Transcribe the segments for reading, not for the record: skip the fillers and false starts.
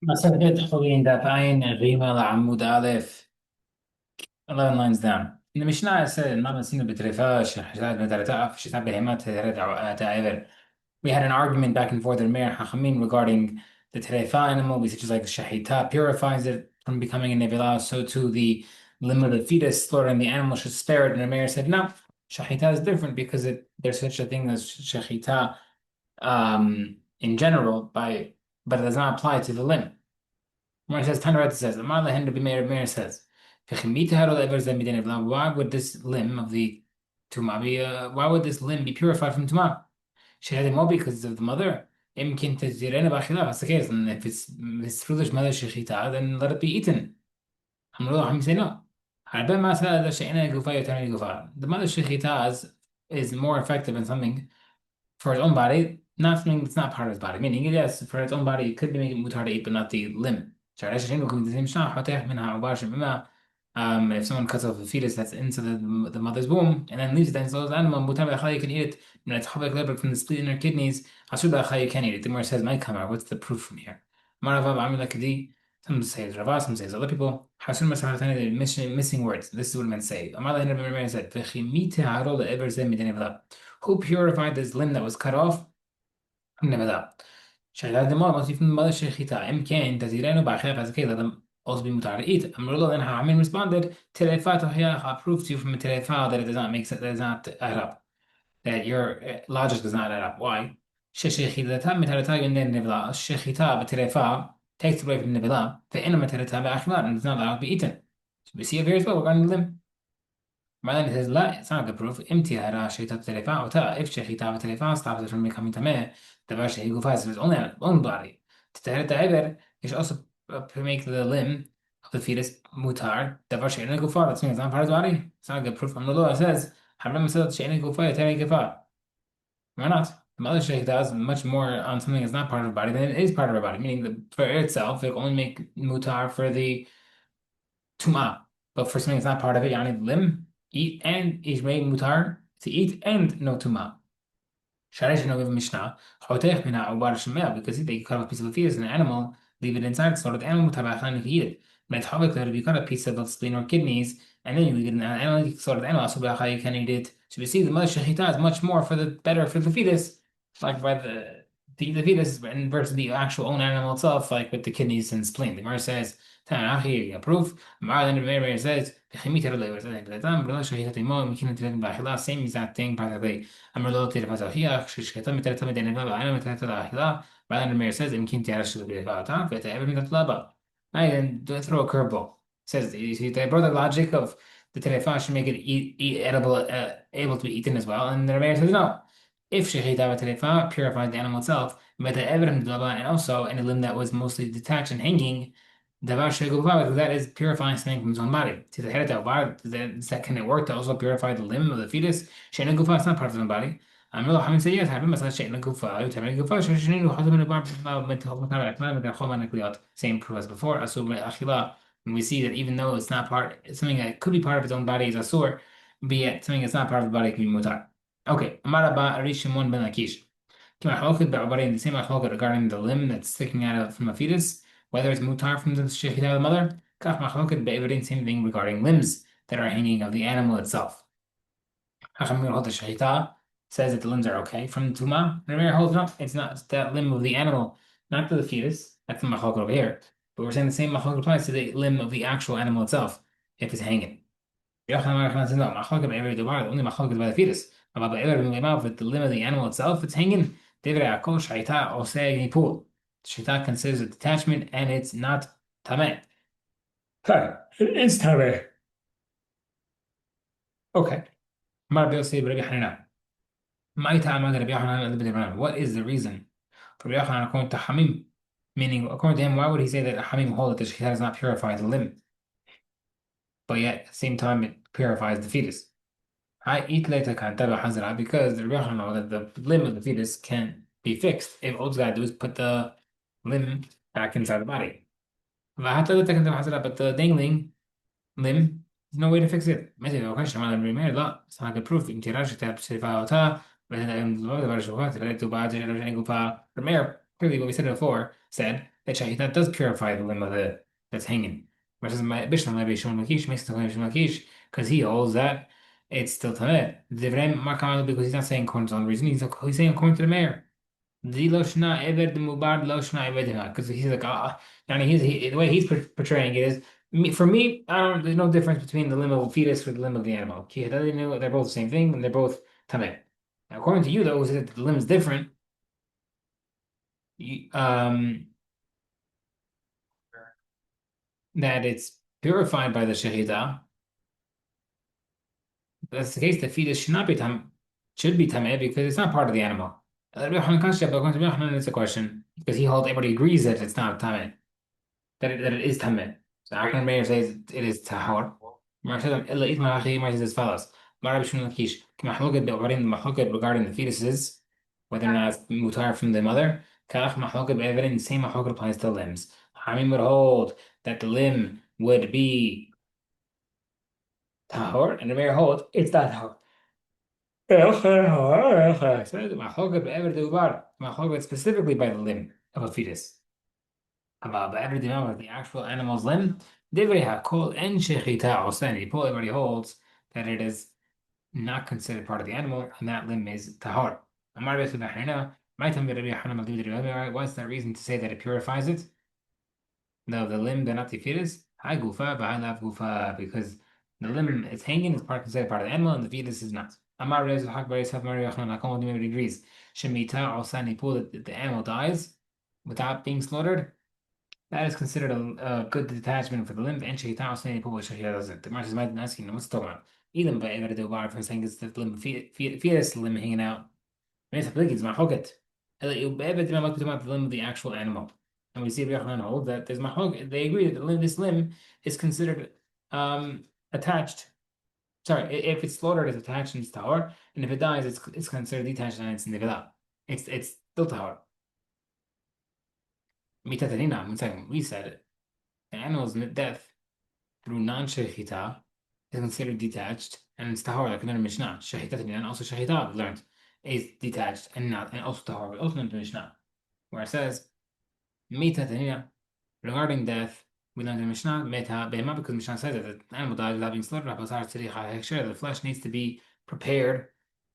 مسألة Hullin Daf Rima Amud Aleph, 11 lines down. In the Mishnah it said, "Mama sinu b'trefa shechitad b'tarataf shechitad behemat ta'ever." We had an argument back and forth in Meir Hachamim regarding the terefa animal. We said just like shechita purifies it from becoming a nevilah, so too the limb of the fetus slaughtering the animal should spare it. And the Meir said, no, shechita is different because there's such a thing as shechita in general, but it does not apply to the limb. Gemara says, Tanrat says, Amar lehen Rabbi Meir says, why would this limb of the tumah be, why would this limb be purified from tumah? Shehadimo because of the mother. That's the case, and if it's through the mother shechita, then let it be eaten. I'm say no. The mother shechita is more effective in something for his own body, not something that's not part of his body. Meaning, yes, for its own body, it could be making mutar to eat, but not the limb. If someone cuts off a fetus that's into the mother's womb and then leaves it inside the animal, mutar b'achai, you can eat it. When it's chavek leber from the spleen in her kidneys, asur b'achai, you can't eat it. The Gemara says, "My kamar." What's the proof from here? Some say it's Rava, some say it's other people. Hasun Masaratan, they're missing words. This is what it meant to say. Said, who purified this limb that was cut off? Never. شغال دماغ مصري from the mother shechita. Imkain tazirenu ba'achef as a case let them also be mutar to eat. Amrullah then Ha'amin responded, Telefa tohiach, I prove to you from a telefa that it does not make sense, that does not add up. That your logic does not add up. Why? Shechita mitarata yunden nevla. Shechita b'telefa takes away from nevla. Ve'ena mitarata ba'achmat and does not allow it to be eaten. So we see it here as well regarding the limb. Then it says, لا, it's not a good proof. إمتى شيطة تلفا وتا if شيطة تلفا stops it from becoming tameh. דבר שהיא גופה is his own body. تطهر التعبر is also to make the limb of the fetus mutar. דבר שאינה גופה, that's means it's not part of the body. It's not a good proof. from the law. It says, حرم مسألة שאינה גופה יותר גופה. Why not? The mother shaykhita is much more on something that's not part of the body than it is part of her body. Meaning that for itself, it will only make mutar for the tumah. But for something that's not part of it, yani limb, eat and ishmei mutar to eat and no tumah. Sharish no give mishnah. Chotech mina ubar shemel because if you cut off a piece of a fetus in an animal, leave it inside, so the animal mutabachan if you eat it. But if you cut a piece of the spleen or kidneys and then you leave it in an animal, so the animal so you can eat it. So we see the mother shechita is much more for the better for the fetus, like by the fetus versus the actual own animal itself, like with the kidneys and spleen. The Gemara says. Proof. Says same exact thing practically. Says and throw a curveball. Says they brought the logic of the terefa should make it eat edible, able to be eaten as well, and the Rameir says no. If shechita terefa purified the animal itself, but the evidence and also any limb that was mostly detached and hanging. Davar because that is purifying something from his own body. To the head of that can it work to also purify the limb of the fetus? She'ena gufa is not part of the body. Amrullah Hamid say yes. Having masala she'ena gufa, u'tamei gufa, she'ena gufa min abar mitchol makar aklan mitchol manakliot. Same proof as before. Asur achila. And we see that even though it's not part, it's something that could be part of its own body is asur, be it something that's not part of the body can be mutar. Okay. Amar Abba Arish Shimon ben Lakish. The same regarding the limb that's sticking out from a fetus whether it's mutar from the shechita of the mother, kach machloked be'evidin, same thing regarding limbs that are hanging of the animal itself. Hachamim hold the shechita says that the limbs are okay from tuma, and Rameir holds no, it's not. It's that limb of the animal, not to the fetus. That's the machloked over here. But we're saying the same machloked applies to the limb of the actual animal itself if it's hanging. Yochanan says no, machloked be'evidin debar, the only machloked is by the fetus. About be'evidin with the limb of the animal itself, it's hanging. David akol shechita oseh nipul. Shita considers a detachment and it's not tameh. Sorry, it is tameh. Okay. What is the reason for Rabbi Yochanan according to Hamim? Meaning, according to him, why would he say that Hamim hold that the shita does not purify the limb, but yet at the same time it purifies the fetus? I eat later because the Rabbi Yochanan know that the limb of the fetus can be fixed if all it's got to do is put the limb back inside the body. But the dangling limb, there's no way to fix it. It's not a good proof. Rameir, clearly what we said before, said that shahita does purify the limb of the that's hanging. Versus my Bishlam Rabbi Shimon Lakish makes the claim Shimon Lakish because he holds that it's still tameh. The Divrei Makam because he's not saying according to his own reason. He's saying according to the mayor. The Loshna Eved Mubad Loshna Eved because he's like and the way he's portraying it is for me I don't there's no difference between the limb of a fetus or the limb of the animal. They're both the same thing and they're both tameh. Now, according to you though, is that the limb is different. You, that it's purified by the shechita. That's the case. The fetus should be tameh because it's not part of the animal. Rabbi Yochanan Kasha, but according to Rabbi Yochanan, it's a question because everybody agrees that it's not tameh, that it is tameh. So Akron Meir says it is tahor. Mar says illa itma achi. Mar says as follows. Mar Rabbi Shimon Lakish k'machloket be'ovarim machloket regarding the fetuses, whether or not it's mutar from the mother. Kach machloket be'everin. The same machloket applies to limbs. Hamim would hold that the limb would be tahor, and the Meir holds it's not tahor. Specifically by the limb of a fetus. About every development of the actual animal's limb, everybody holds that it is not considered part of the animal, and that limb is tahor. What's that reason to say that it purifies it? No, the limb, they're not the fetus. Hi gufa, but I love gufa because the limb is hanging is considered part of the animal, and the fetus is not. Amar Rez Hakbar Yisaf Mari Yochanan Hakam Everybody agrees. Shemitah or Sani Pool that the animal dies without being slaughtered. That is considered a good detachment for the limb, and Shehita or Sani Pool Shehita doesn't. The Marshals might be asking, what's the talking about? Even by Ever do bar for saying it's the limb fetus limb hanging out. It's machoket. The limb of the actual animal. And we see Rabbi Yochanan hold that there's machoket. They agree that this limb is considered attached. Sorry, if it's slaughtered, it's attached and it's tahor, and if it dies, it's considered detached and it's nivela. It's still tahor. Mitatanina, one second, we said it. The animal's death through non-shechita is considered detached and it's tahor, like in the Mishnah. Shechita and also shechita, we learned, is detached and not, and also tahor, we also learned in the Mishnah, where it says, Mitatanina, regarding death, we learned in the Mishnah, Meta Behema, because Mishnah says that the animal dies without being slaughtered, the flesh needs to be prepared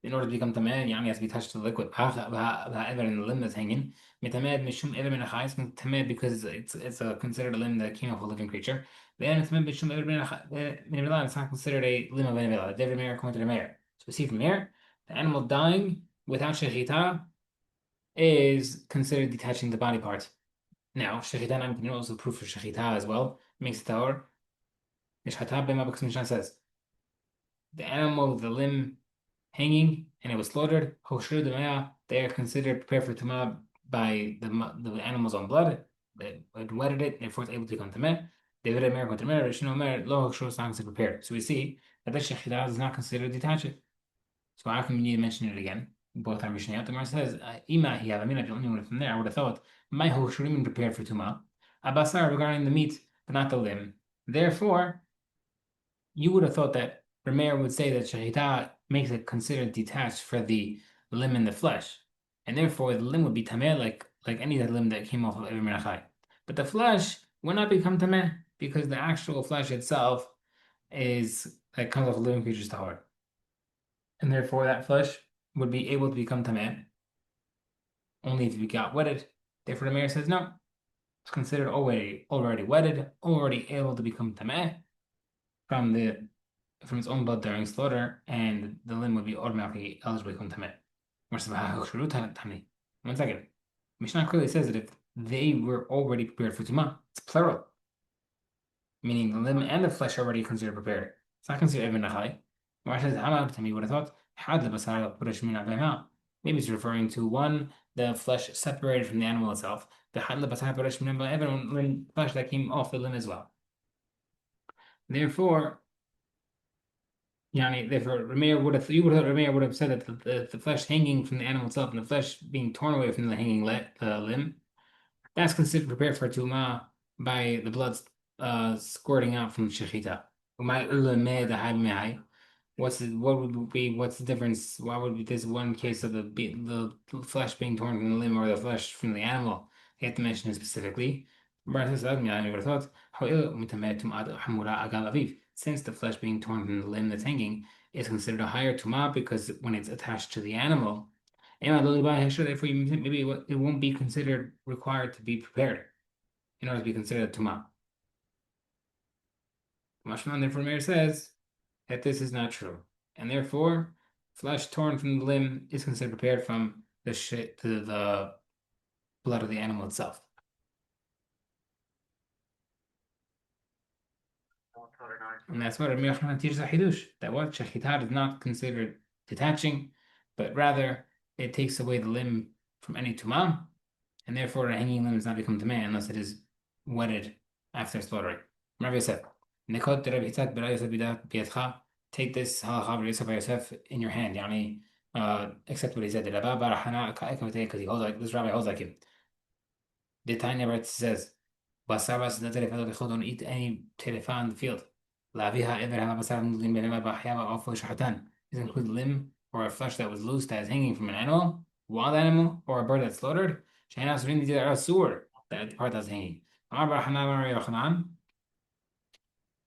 in order to become tameh, yani has to be touched to the liquid. In the limb that's hanging. Mitamed mishum ever min achayis, tameh because it's considered a limb that came off a living creature. Then it's mishum ever min it's not considered a limb of any vela. David Meir according to the Meir. So we see from here, the animal dying without shechita is considered detaching the body part. Now, shechita can also proof for shechita as well. Makes it our nishchata bema because Mishnah says the animal with the limb hanging and it was slaughtered. Hoshur demaya, they are considered prepared for tumah by the animal's own blood. It wetted it, therefore it's able to become tameh. David Meir contra Meir, Rishon Meir, lo hoshur is not considered prepared. So we see that the shechita is not considered detached. So how come we need to mention it again? Both are Mishnah. The Gemara says, "Ima hiyav." I mean, if you only went from there, I would have thought my hoshurim prepared for tuma. Abasar regarding the meat, but not the limb. Therefore, you would have thought that Rameir would say that shahita makes it considered detached for the limb and the flesh, and therefore the limb would be tameh like any limb that came off of every menachai. But the flesh would not become tameh because the actual flesh itself is that comes off a living creature's tahor, and therefore that flesh would be able to become tameh only if you got wetted. Therefore, the mayor says no. It's considered already wetted, already able to become tameh from its own blood during slaughter, and the limb would be automatically eligible to become tameh. One second. Mishnah clearly says that if they were already prepared for tumah, it's plural, meaning the limb and the flesh are already considered prepared. It's not considered even nachai. Why says Hama to me would have thought maybe it's referring to one, the flesh separated from the animal itself. The flesh that came off the limb as well. Therefore, Rameir would have said that the flesh hanging from the animal itself and the flesh being torn away from the hanging limb, that's considered prepared for tuma by the blood squirting out from shechita. What's the difference? Why would be this one case of the flesh being torn from the limb or the flesh from the animal he had to mention it specifically. Since the flesh being torn from the limb that's hanging is considered a higher tumah because when it's attached to the animal, therefore maybe it won't be considered required to be prepared in order to be considered a tumah. Mashman therefore Meir says that this is not true, and therefore flesh torn from the limb is considered prepared from the blood of the animal itself. And that's what Rabbi Yochanan teaches a Hidush, that what Shechita is not considered detaching, but rather it takes away the limb from any tumah, and therefore a hanging limb does not become tumah unless it is wetted after slaughtering. Rabbi Yosef, Nekot Rabbi Yitzhak B'Rabbi Yosef B'Yadcha, take this halacha Rabbi Yosef by Yosef in your hand, yani, except what he said, because he holds like this rabbi holds like him. The Tanya says, Basarbas don't eat any terefa in the field. Laviha ever basar This includes limb or a flesh that was loose that is hanging from an animal, wild animal, or a bird that's slaughtered. That part that's hanging.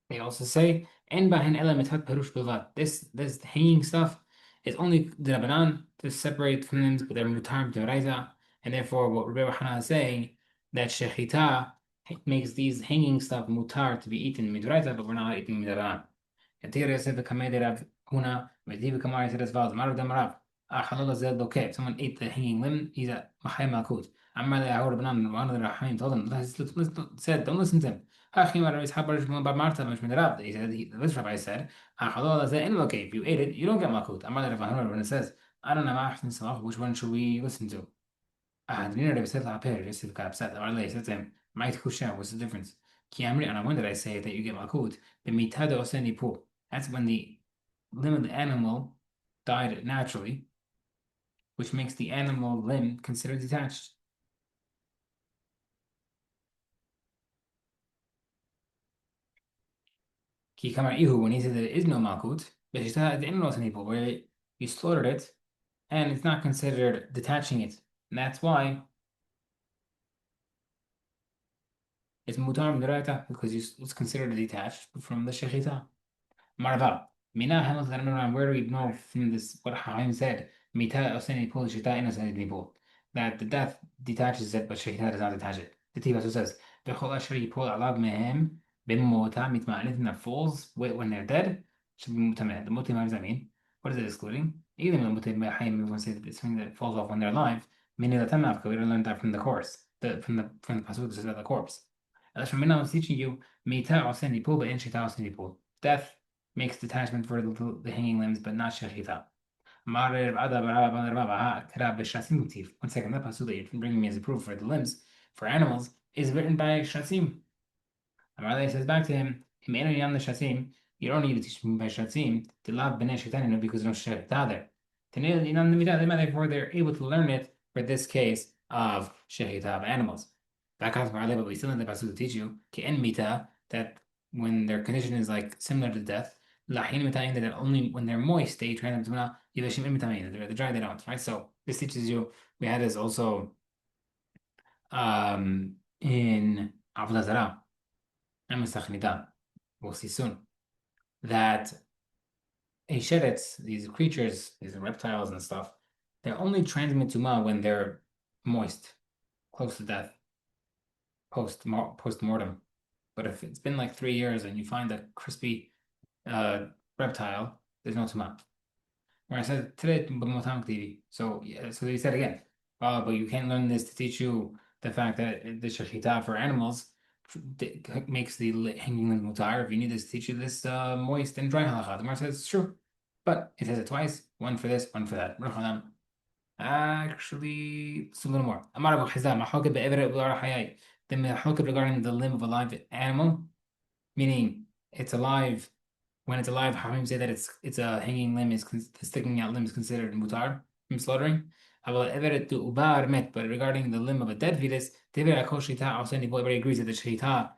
They also say, "En bahin ela mitat perush bilvat." This hanging stuff is only the Rabbanan to separate from them, but they're mutar b'toraita, and therefore, what Rabbi Hanan is saying that shechita makes these hanging stuff mutar to be eaten midoraita, but we're not eating midoran. Yatir Yosef v'kamei Rav Huna v'div v'kamar Yisrael Zvaz Marav Damarav. Halal zed okay. If someone ate the hanging limb, he's a machay malkut. Amar le'ahor Rabbanan. One of the Rahim told him, said, don't listen to him. He said, this rabbi said, if you ate it, you don't get malkut. When it says, I don't know which one should we listen to? Yosef got upset. He said to him, what's the difference? And when did I say that you get malkut? That's when the limb of the animal died naturally, which makes the animal limb considered detached. When he said there is no malkut, where you slaughtered it, and it's not considered detaching it. And that's why it's mutar m'daraita, because it's considered detached from the shechita. Marva. Mina Hamilton, where do we know from this what Haim said? Mita oseni pul shita inoseni nipul. That the death detaches it, but shechita does not detach it. The Tivas says, V'chol asher yipol alav mehem b'mota mitma, anything that falls when they're dead should be mutameh. The mutameh, what does that mean? What is it excluding? Even the mutameh Haim, everyone says it's something that falls off when they're alive. Meaning the tamavka, we don't learn that from the course, from the pasuk that says about the corpse. That's from Mina was teaching you Mita oseni pul, but in shita oseni pul. Death makes detachment for the hanging limbs, but not shechita. One second, that pasuk that you're bringing me as a proof for the limbs for animals is written by shasim. Amarle says back to him, you don't need to teach me by shasim to love b'nei shechita because no shechita there. Therefore, they're able to learn it for this case of shechita of animals. But we still need the pasuk to teach you that when their condition is like similar to death, that only when they're moist they train them to they're dry they don't, right? So this teaches you. We had this also in Avodah Zarah and Mesach. We'll see soon that Sheretz, these creatures, these reptiles and stuff, they're only transmit tuma when they're moist, close to death, post mortem. But if it's been like 3 years and you find a crispy reptile, there's no tuma. Where I said today, so yeah, so he said again, but you can't learn this to teach you the fact that the shechita for animals makes the hanging limb mutar. If you need this to teach you this moist and dry halacha, the Gemara says it's true, but it says it twice, one for this, one for that. Actually, it's a little more. The mahloket regarding the limb of a live animal, meaning it's alive. When it's alive, how do you say that it's a hanging limb the sticking out limb is considered mutar from slaughtering? But regarding the limb of a dead fetus, everybody agrees that the shechita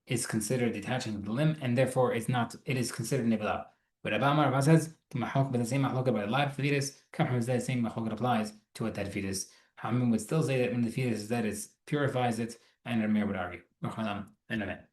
is considered detaching of the limb, and therefore it is considered nibla. But Abba says, the same mahloket by a live fetus, the same mahloket applies to a dead fetus. Hamim would still say that when the fetus is dead, it purifies it, and Rameir would argue. Internet.